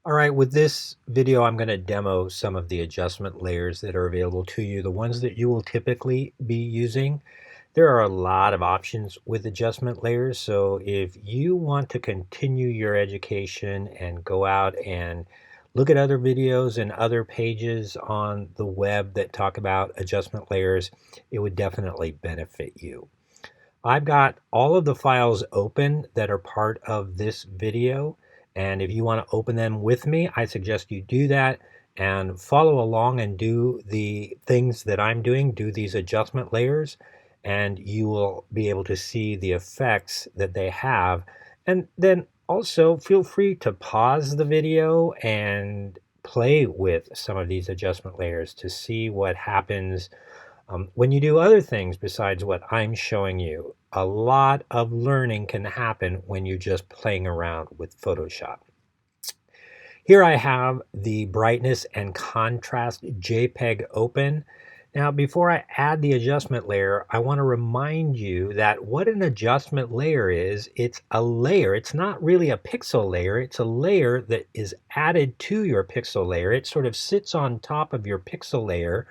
All right, with this video, I'm going to demo some of the adjustment layers that are available to you, the ones that you will typically be using. There are a lot of options with adjustment layers, so if you want to continue your education and go out and look at other videos and other pages on the web that talk about adjustment layers, it would definitely benefit you. I've got all of the files open that are part of this video, and if you want to open them with me, I suggest you do that and follow along and do the things that I'm doing, do these adjustment layers, and you will be able to see the effects that they have. And then also feel free to pause the video and play with some of these adjustment layers to see what happens when you do other things besides what I'm showing you. A lot of learning can happen when you're just playing around with Photoshop. Here I have the brightness and contrast JPEG open. Now, before I add the adjustment layer, I want to remind you that what an adjustment layer is, it's a layer. It's not really a pixel layer. It's a layer that is added to your pixel layer. It sort of sits on top of your pixel layer,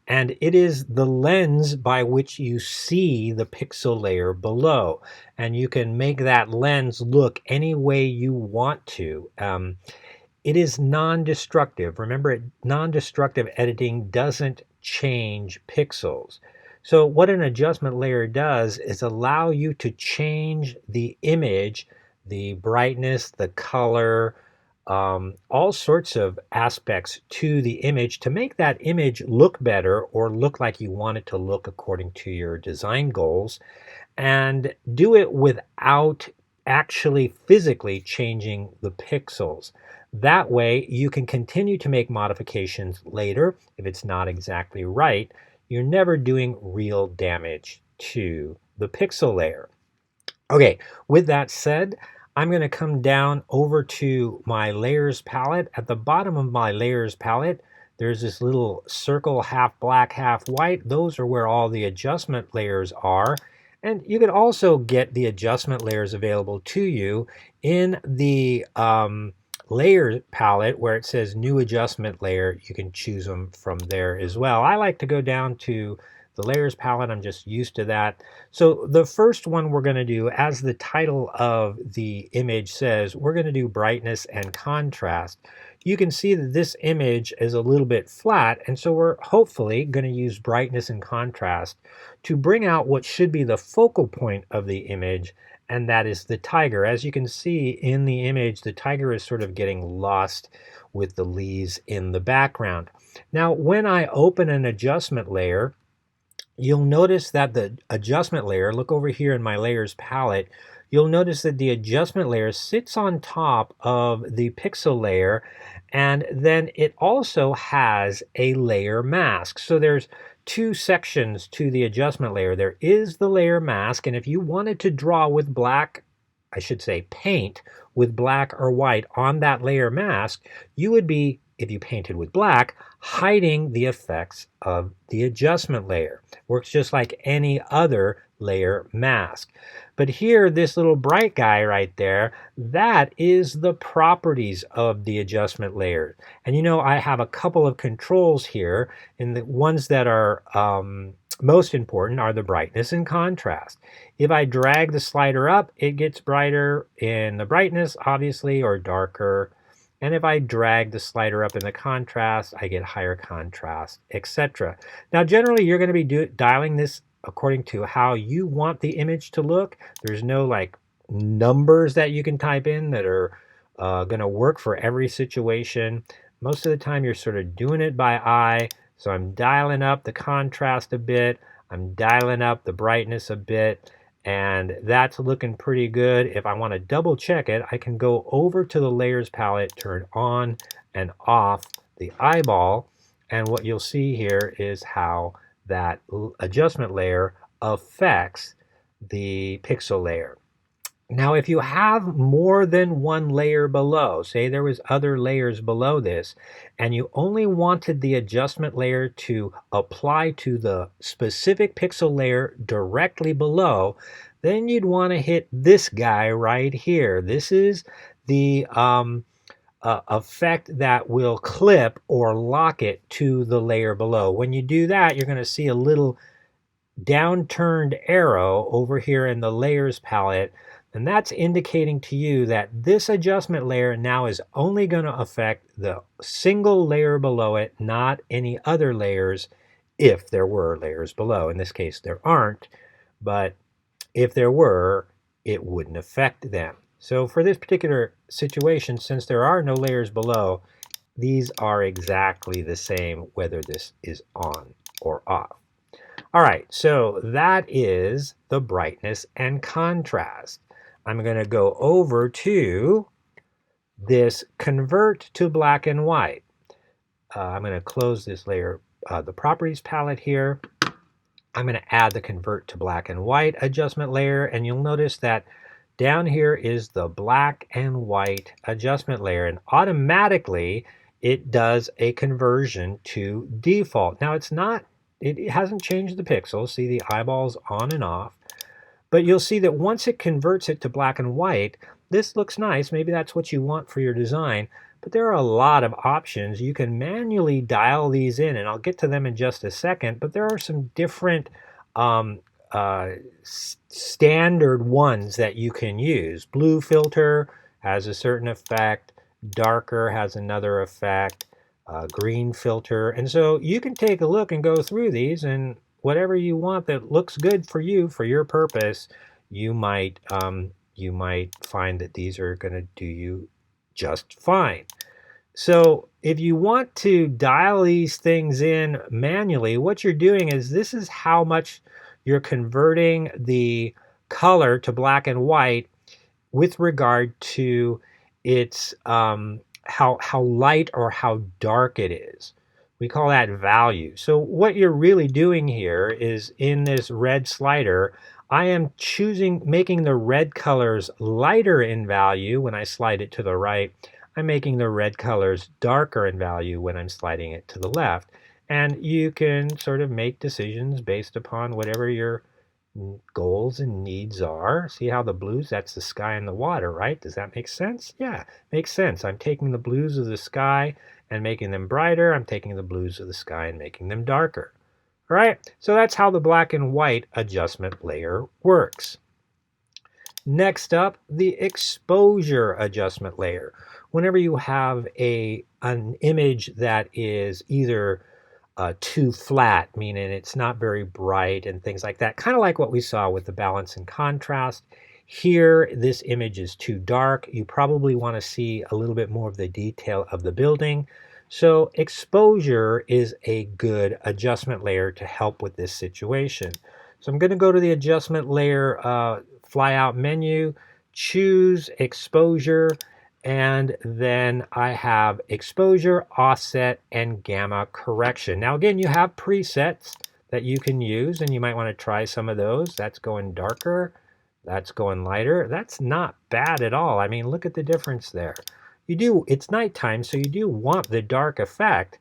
and it is the lens by which you see the pixel layer below. And you can make that lens look any way you want to. It is non-destructive. Remember, non-destructive editing doesn't change pixels. So what an adjustment layer does is allow you to change the image, the brightness, the color, all sorts of aspects to the image to make that image look better or look like you want it to look according to your design goals, and do it without actually physically changing the pixels. That way you can continue to make modifications later if it's not exactly right. You're never doing real damage to the pixel layer. Okay, with that said, I'm going to come down over to my layers palette. At the bottom of my layers palette, there's this little circle, half black, half white. Those are where all the adjustment layers are. And you can also get the adjustment layers available to you in the layer palette where it says new adjustment layer. You can choose them from there as well. I like to go down to the layers palette. I'm just used to that. So the first one we're going to do, as the title of the image says, we're going to do brightness and contrast. You can see that this image is a little bit flat, and so we're hopefully going to use brightness and contrast to bring out what should be the focal point of the image, and that is the tiger. As you can see in the image, the tiger is sort of getting lost with the leaves in the background. Now, when I open an adjustment layer, you'll notice that the adjustment layer, look over here in my layers palette, you'll notice that the adjustment layer sits on top of the pixel layer, and then it also has a layer mask. So there's two sections to the adjustment layer. There is the layer mask, and if you wanted to draw with black, I should say paint with black or white on that layer mask, you would be, if you painted with black, hiding the effects of the adjustment layer. Works just like any other layer mask. But here, this little bright guy right there, that is the properties of the adjustment layer. And you know, I have a couple of controls here, and the ones that are most important are the brightness and contrast. If I drag the slider up, it gets brighter in the brightness, obviously, or darker. And if I drag the slider up in the contrast, I get higher contrast, etc. Now, generally, you're going to be dialing this according to how you want the image to look. There's no like numbers that you can type in that are going to work for every situation. Most of the time, you're sort of doing it by eye. So I'm dialing up the contrast a bit. I'm dialing up the brightness a bit. And that's looking pretty good. If I want to double check it, I can go over to the layers palette, turn on and off the eyeball, and what you'll see here is how that adjustment layer affects the pixel layer. Now, if you have more than one layer below, say there was other layers below this, and you only wanted the adjustment layer to apply to the specific pixel layer directly below, then you'd want to hit this guy right here. This is the effect that will clip or lock it to the layer below. When you do that, you're going to see a little downturned arrow over here in the layers palette, and that's indicating to you that this adjustment layer now is only going to affect the single layer below it, not any other layers, if there were layers below. In this case, there aren't, but if there were, it wouldn't affect them. So for this particular situation, since there are no layers below, these are exactly the same whether this is on or off. All right, so that is the brightness and contrast. I'm going to go over to this convert to black and white. I'm going to close this layer, the properties palette here. I'm going to add the convert to black and white adjustment layer, and you'll notice that down here is the black and white adjustment layer, and automatically it does a conversion to default. Now it hasn't changed the pixels. See the eyeballs on and off, but you'll see that once it converts it to black and white, this looks nice. Maybe that's what you want for your design, but there are a lot of options. You can manually dial these in, and I'll get to them in just a second, but there are some different standard ones that you can use. Blue filter has a certain effect, darker has another effect, green filter, and so you can take a look and go through these, and whatever you want that looks good for you, for your purpose, you might find that these are going to do you just fine. So if you want to dial these things in manually, what you're doing is this is how much you're converting the color to black and white with regard to its how light or how dark it is. We call that value. So what you're really doing here is in this red slider, I am making the red colors lighter in value when I slide it to the right. I'm making the red colors darker in value when I'm sliding it to the left. And you can sort of make decisions based upon whatever your goals and needs are. See how the blues, that's the sky and the water, right? Does that make sense? Yeah, makes sense. I'm taking the blues of the sky and making them brighter. I'm taking the blues of the sky and making them darker. All right, so that's how the black and white adjustment layer works. Next up, the exposure adjustment layer. Whenever you have an image that is either too flat, meaning it's not very bright and things like that, kind of like what we saw with the balance and contrast. Here, this image is too dark. You probably want to see a little bit more of the detail of the building. So exposure is a good adjustment layer to help with this situation. So I'm going to go to the adjustment layer flyout menu, choose exposure, and then I have exposure, offset, and gamma correction. Now again, you have presets that you can use, and you might want to try some of those. That's going darker, that's going lighter. That's not bad at all. I mean, look at the difference there. It's nighttime, so you do want the dark effect,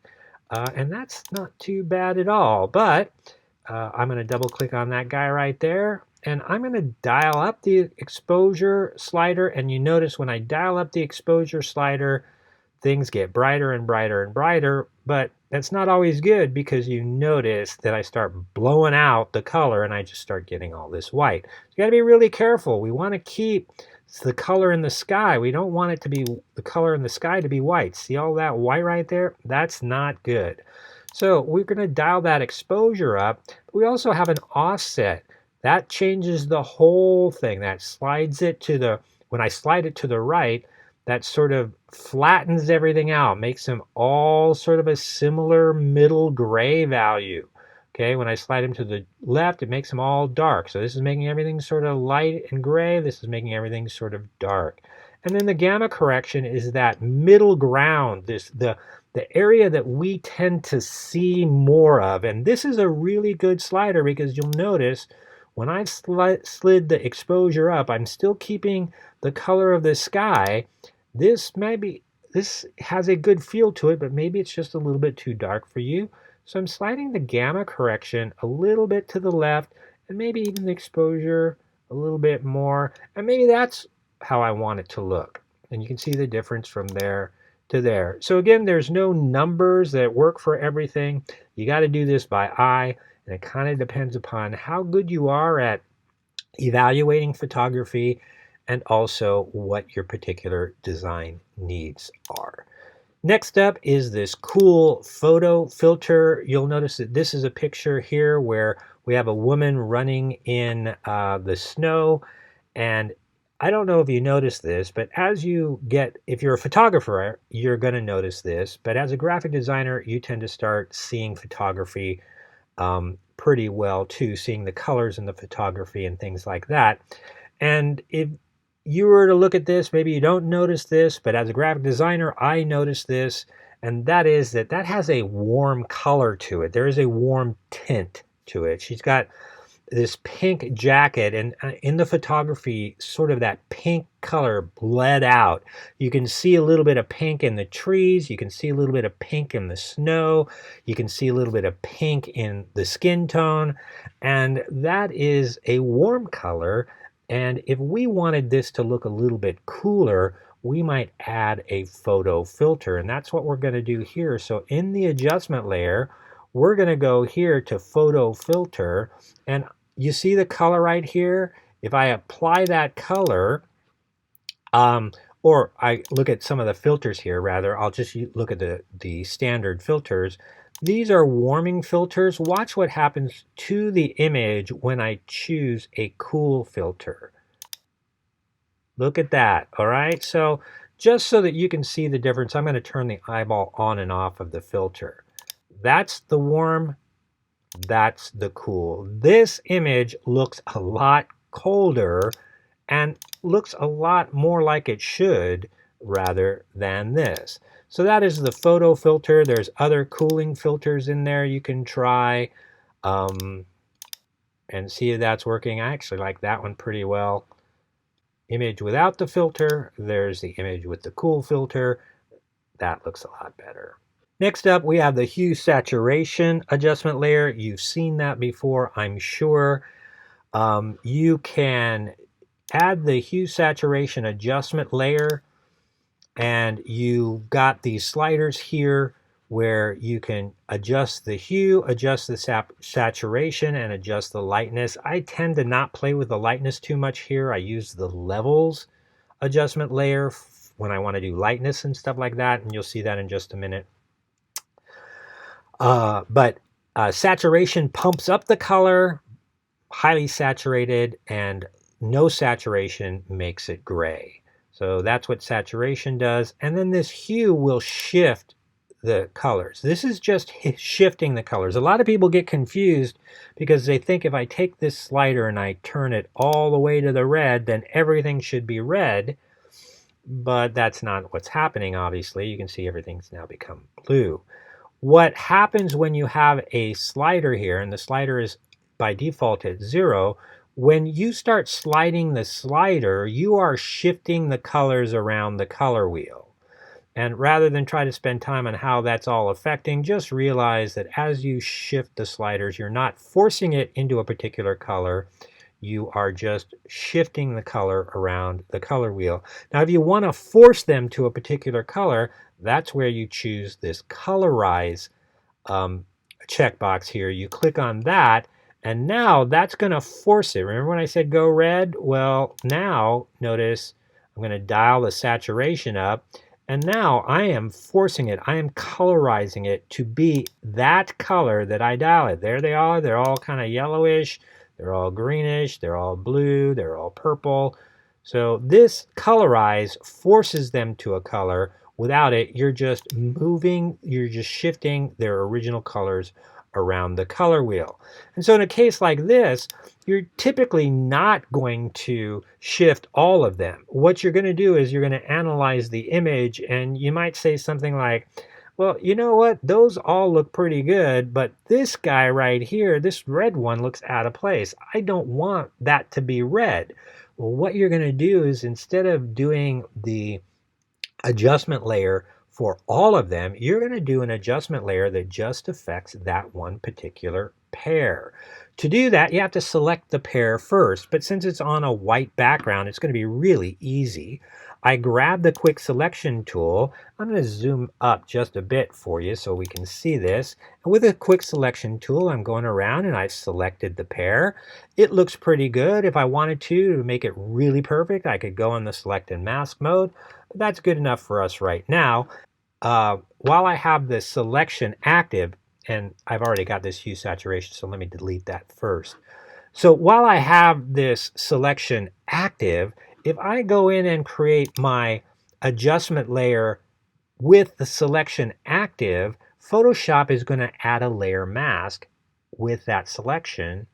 and that's not too bad at all. But I'm going to double click on that guy right there, and I'm going to dial up the exposure slider, and you notice when I dial up the exposure slider, things get brighter and brighter and brighter, but that's not always good because you notice that I start blowing out the color and I just start getting all this white. So you got to be really careful. We want to keep the color in the sky. We don't want it to be the color in the sky to be white. See all that white right there? That's not good. So we're going to dial that exposure up. But we also have an offset. That changes the whole thing. That slides it to the, when I slide it to the right, that sort of flattens everything out, makes them all sort of a similar middle gray value. Okay, when I slide them to the left, it makes them all dark. So this is making everything sort of light and gray. This is making everything sort of dark. And then the gamma correction is that middle ground, the area that we tend to see more of. And this is a really good slider because you'll notice when I've slid the exposure up, I'm still keeping the color of the sky. This has a good feel to it, but maybe it's just a little bit too dark for you. So I'm sliding the gamma correction a little bit to the left, and maybe even the exposure a little bit more. And maybe that's how I want it to look. And you can see the difference from there to there. So again, there's no numbers that work for everything. You got to do this by eye, and it kind of depends upon how good you are at evaluating photography and also what your particular design needs are. Next up is this cool photo filter. You'll notice that this is a picture here where we have a woman running in the snow. And I don't know if you notice this, but as you get, if you're a photographer, you're going to notice this. But as a graphic designer, you tend to start seeing photography pretty well too, seeing the colors in the photography and things like that. And if you were to look at this, maybe you don't notice this, but as a graphic designer, I notice this, and that is that has a warm color to it. There is a warm tint to it. She's got this pink jacket, and in the photography, sort of that pink color bled out. You can see a little bit of pink in the trees. You can see a little bit of pink in the snow. You can see a little bit of pink in the skin tone, and that is a warm color. And if we wanted this to look a little bit cooler, we might add a photo filter, and that's what we're going to do here. So in the adjustment layer, we're going to go here to photo filter, and you see the color right here? If I apply that color, or I look at some of the filters here, rather, I'll just look at the standard filters. These are warming filters. Watch what happens to the image when I choose a cool filter. Look at that, all right? So just so that you can see the difference, I'm going to turn the eyeball on and off of the filter. That's the warm. That's the cool. This image looks a lot colder and looks a lot more like it should rather than this. So that is the photo filter. There's other cooling filters in there you can try and see if that's working. I actually like that one pretty well. Image without the filter. There's the image with the cool filter. That looks a lot better. Next up, we have the HueSaturation adjustment layer. You've seen that before, I'm sure. You can add the HueSaturation adjustment layer, and you've got these sliders here where you can adjust the hue, adjust the saturation, and adjust the lightness. I tend to not play with the lightness too much here. I use the levels adjustment layer when I want to do lightness and stuff like that, and you'll see that in just a minute. But saturation pumps up the color, highly saturated, and no saturation makes it gray. So that's what saturation does. And then this hue will shift the colors. This is just shifting the colors. A lot of people get confused because they think if I take this slider and I turn it all the way to the red, then everything should be red. But that's not what's happening, obviously. You can see everything's now become blue. What happens when you have a slider here, and the slider is by default at 0, when you start sliding the slider, you are shifting the colors around the color wheel. And rather than try to spend time on how that's all affecting, just realize that as you shift the sliders, you're not forcing it into a particular color. You are just shifting the color around the color wheel. Now, if you want to force them to a particular color, that's where you choose this colorize checkbox here. You click on that, and now that's going to force it. Remember when I said go red? Well, now notice I'm going to dial the saturation up, and now I am forcing it. I am colorizing it to be that color that I dial it. There they are. They're all kind of yellowish. They're all greenish. They're all blue. They're all purple. So this colorize forces them to a color. Without it, you're just moving, you're just shifting their original colors around the color wheel. And so in a case like this, you're typically not going to shift all of them. What you're going to do is you're going to analyze the image, and you might say something like, well, you know what? Those all look pretty good, but this guy right here, this red one looks out of place. I don't want that to be red. Well, what you're going to do is instead of doing the adjustment layer for all of them, you're going to do an adjustment layer that just affects that one particular pair. To do that, you have to select the pair first, but since it's on a white background, it's going to be really easy. I grab the quick selection tool. I'm going to zoom up just a bit for you so we can see this. And with a quick selection tool, I'm going around and I've selected the pair. It looks pretty good. If I wanted to make it really perfect, I could go in the select and mask mode. But that's good enough for us right now. While I have the selection active, and I've already got this hue saturation, so let me delete that first. So while I have this selection active, if I go in and create my adjustment layer with the selection active, Photoshop is going to add a layer mask with that selection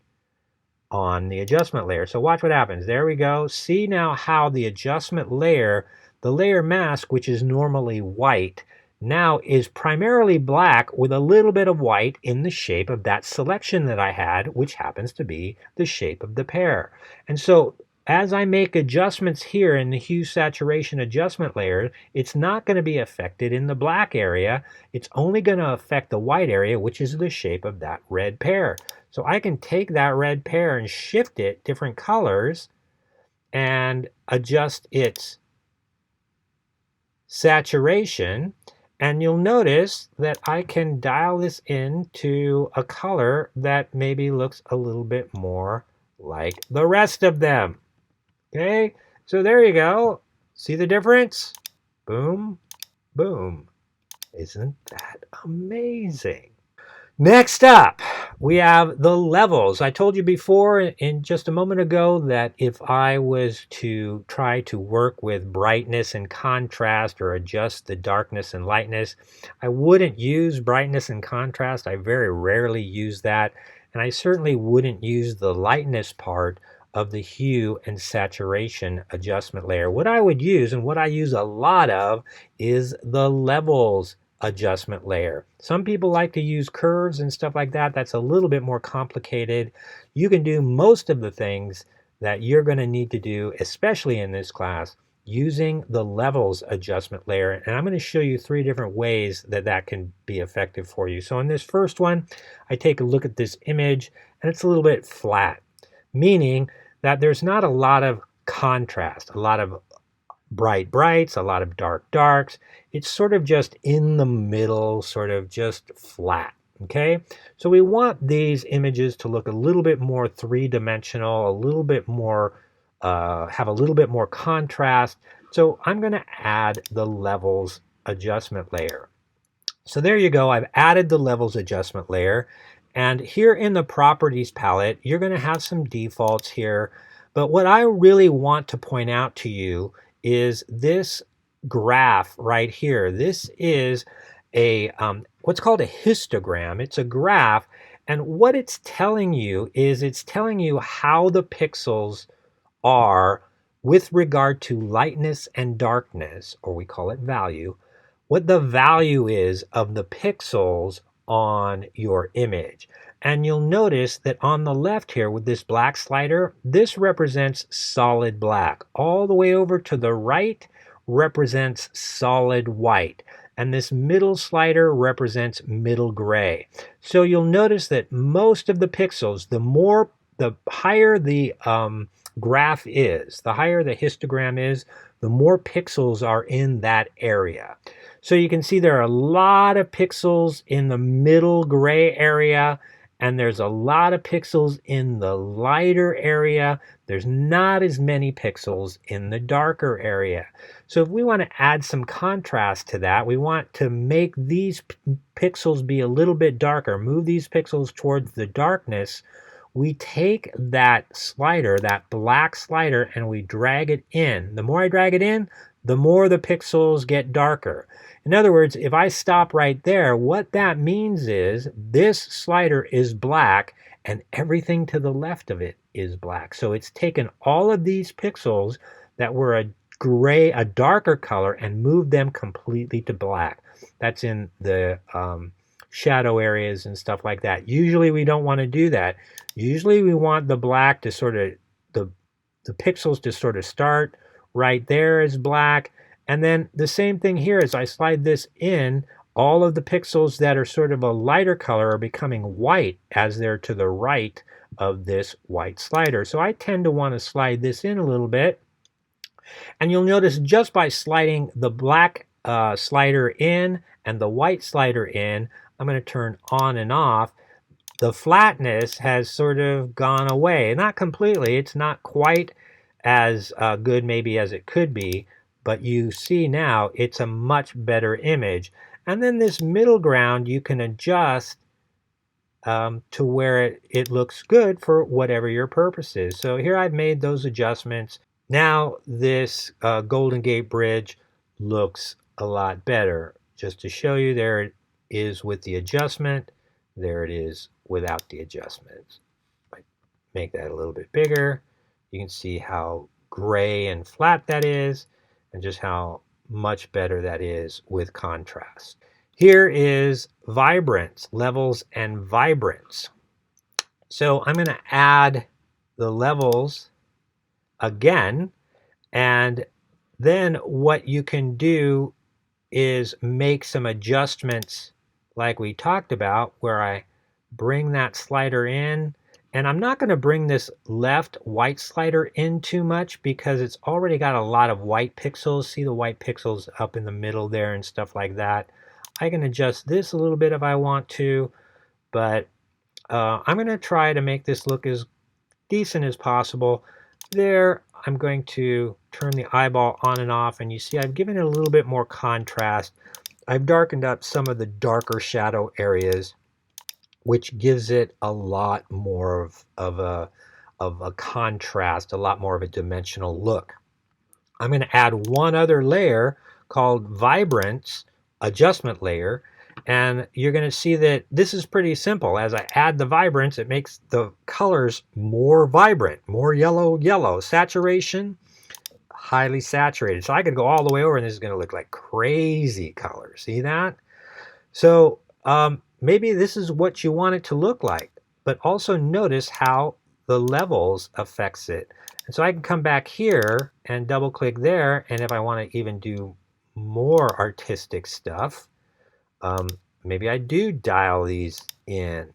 on the adjustment layer. So watch what happens. There we go. See now how the adjustment layer, the layer mask, which is normally white, now is primarily black with a little bit of white in the shape of that selection that I had, which happens to be the shape of the pair. And so as I make adjustments here in the hue saturation adjustment layer, it's not going to be affected in the black area. It's only going to affect the white area, which is the shape of that red pair. So I can take that red pair and shift it different colors and adjust its saturation. And you'll notice that I can dial this into a color that maybe looks a little bit more like the rest of them. Okay, so there you go. See the difference? Boom, boom. Isn't that amazing? Next up, we have the levels. I told you before in just a moment ago that if I was to try to work with brightness and contrast or adjust the darkness and lightness, I wouldn't use brightness and contrast. I very rarely use that. And I certainly wouldn't use the lightness part of the hue and saturation adjustment layer. What I would use, and what I use a lot of, is the levels adjustment layer. Some people like to use curves and stuff like that. That's a little bit more complicated. You can do most of the things that you're going to need to do, especially in this class, using the levels adjustment layer. And I'm going to show you 3 different ways that that can be effective for you. So in this first one, I take a look at this image and it's a little bit flat, meaning that there's not a lot of contrast, a lot of bright brights, a lot of dark darks. It's sort of just in the middle, sort of just flat. Okay, so we want these images to look a little bit more three-dimensional, a little bit more, have a little bit more contrast. So I'm going to add the levels adjustment layer. So there you go. I've added the levels adjustment layer. And here in the properties palette, you're going to have some defaults here. But what I really want to point out to you is this graph right here. This is a what's called a histogram. It's a graph, and what it's telling you is it's telling you how the pixels are with regard to lightness and darkness, or we call it value, what the value is of the pixels on your image. And you'll notice that on the left here with this black slider, this represents solid black. All the way over to the right represents solid white. And this middle slider represents middle gray. So you'll notice that most of the pixels, the higher the graph is, the higher the histogram is, the more pixels are in that area. So you can see there are a lot of pixels in the middle gray area, and there's a lot of pixels in the lighter area. There's not as many pixels in the darker area. So if we want to add some contrast to that, we want to make these pixels be a little bit darker, move these pixels towards the darkness. We take that slider, that black slider, and we drag it in. The more I drag it in, the more the pixels get darker. In other words, if I stop right there, what that means is this slider is black and everything to the left of it is black. So it's taken all of these pixels that were a gray, a darker color, and moved them completely to black. That's in the shadow areas and stuff like that. Usually we don't want to do that. Usually we want the black to sort of, the pixels to sort of start right there as black. And then the same thing here as I slide this in, all of the pixels that are sort of a lighter color are becoming white as they're to the right of this white slider. So I tend to want to slide this in a little bit. And you'll notice just by sliding the black slider in and the white slider in, I'm going to turn on and off, the flatness has sort of gone away. Not completely. It's not quite as good maybe as it could be, but you see now it's a much better image. And then this middle ground you can adjust to where it looks good for whatever your purpose is. So here I've made those adjustments. Now this Golden Gate Bridge looks a lot better. Just to show you, there it is with the adjustment. There it is without the adjustments. I make that a little bit bigger. You can see how gray and flat that is, and just how much better that is with contrast. Here is Vibrance, levels and vibrance. So I'm going to add the levels again, and then what you can do is make some adjustments like we talked about, where I bring that slider in, and I'm not going to bring this left white slider in too much because it's already got a lot of white pixels. See the white pixels up in the middle there and stuff like that. I can adjust this a little bit if I want to, but I'm going to try to make this look as decent as possible. There, I'm going to turn the eyeball on and off, and you see I've given it a little bit more contrast. I've darkened up some of the darker shadow areas, which gives it a lot more of a contrast, a lot more of a dimensional look. I'm going to add one other layer called Vibrance, adjustment layer, and you're going to see that this is pretty simple. As I add the vibrance, it makes the colors more vibrant, more yellow. Saturation, highly saturated. So I could go all the way over and this is going to look like crazy color. See that? So maybe this is what you want it to look like, but also notice how the levels affects it. And so I can come back here and double click there, and if I want to even do more artistic stuff, maybe I do dial these in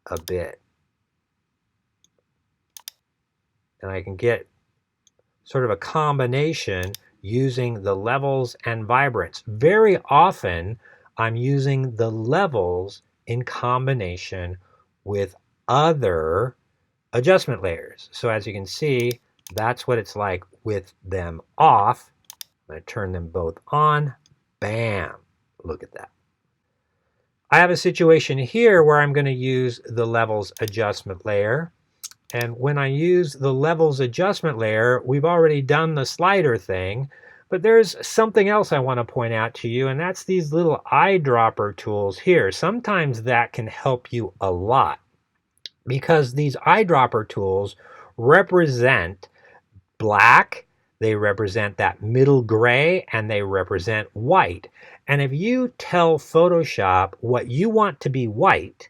a bit. And I can get sort of a combination using the levels and vibrance. Very often, I'm using the levels in combination with other adjustment layers. So as you can see, that's what it's like with them off. I'm going to turn them both on. Bam! Look at that. I have a situation here where I'm going to use the levels adjustment layer. And when I use the levels adjustment layer, we've already done the slider thing. But there's something else I want to point out to you, and that's these little eyedropper tools here. Sometimes that can help you a lot, because these eyedropper tools represent black, they represent that middle gray, and they represent white. And if you tell Photoshop what you want to be white,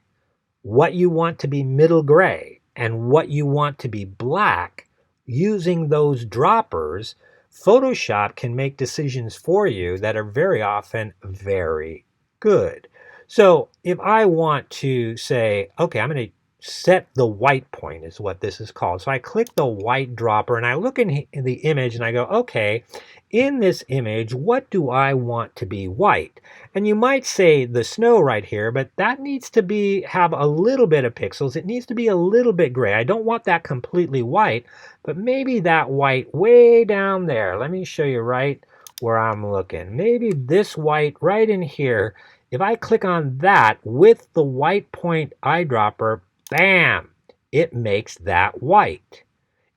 what you want to be middle gray, and what you want to be black, using those droppers, Photoshop can make decisions for you that are very often very good. So if I want to say, okay, I'm going to set the white point is what this is called. So I click the white dropper and I look in the image and I go, okay, in this image, what do I want to be white? And you might say the snow right here, but that needs to have a little bit of pixels. It needs to be a little bit gray. I don't want that completely white, but maybe that white way down there. Let me show you right where I'm looking. Maybe this white right in here. If I click on that with the white point eyedropper, bam, it makes that white.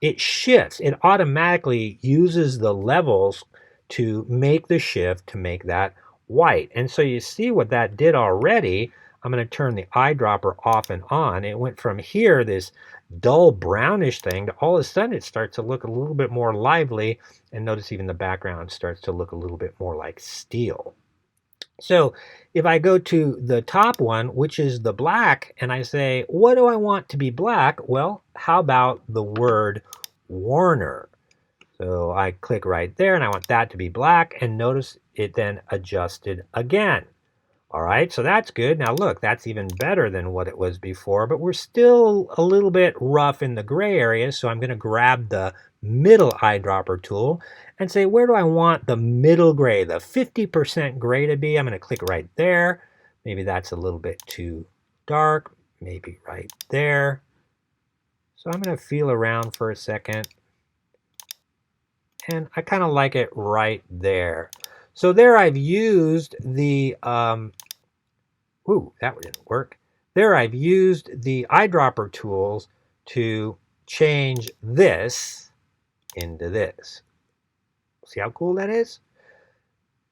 It shifts. It automatically uses the levels to make the shift to make that white. And so you see what that did already. I'm going to turn the eyedropper off and on. It went from here, this dull brownish thing, to all of a sudden it starts to look a little bit more lively. And notice even the background starts to look a little bit more like steel. So if I go to the top one, which is the black, and I say, what do I want to be black? Well, how about the word Warner? So I click right there and I want that to be black, and notice it then adjusted again. All right, so that's good. Now look, that's even better than what it was before, but we're still a little bit rough in the gray area, so I'm going to grab the middle eyedropper tool and say, where do I want the middle gray, the 50% gray to be? I'm going to click right there. Maybe that's a little bit too dark, maybe right there. So I'm going to feel around for a second, and I kind of like it right there. So there I've used the ooh, that didn't work. There I've used the eyedropper tools to change this into this. See how cool that is?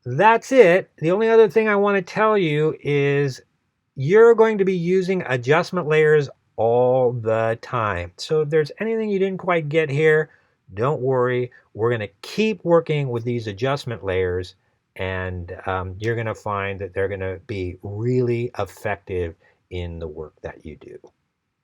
That's it. The only other thing I want to tell you is you're going to be using adjustment layers all the time. So if there's anything you didn't quite get here, don't worry. We're going to keep working with these adjustment layers, and you're going to find that they're going to be really effective in the work that you do.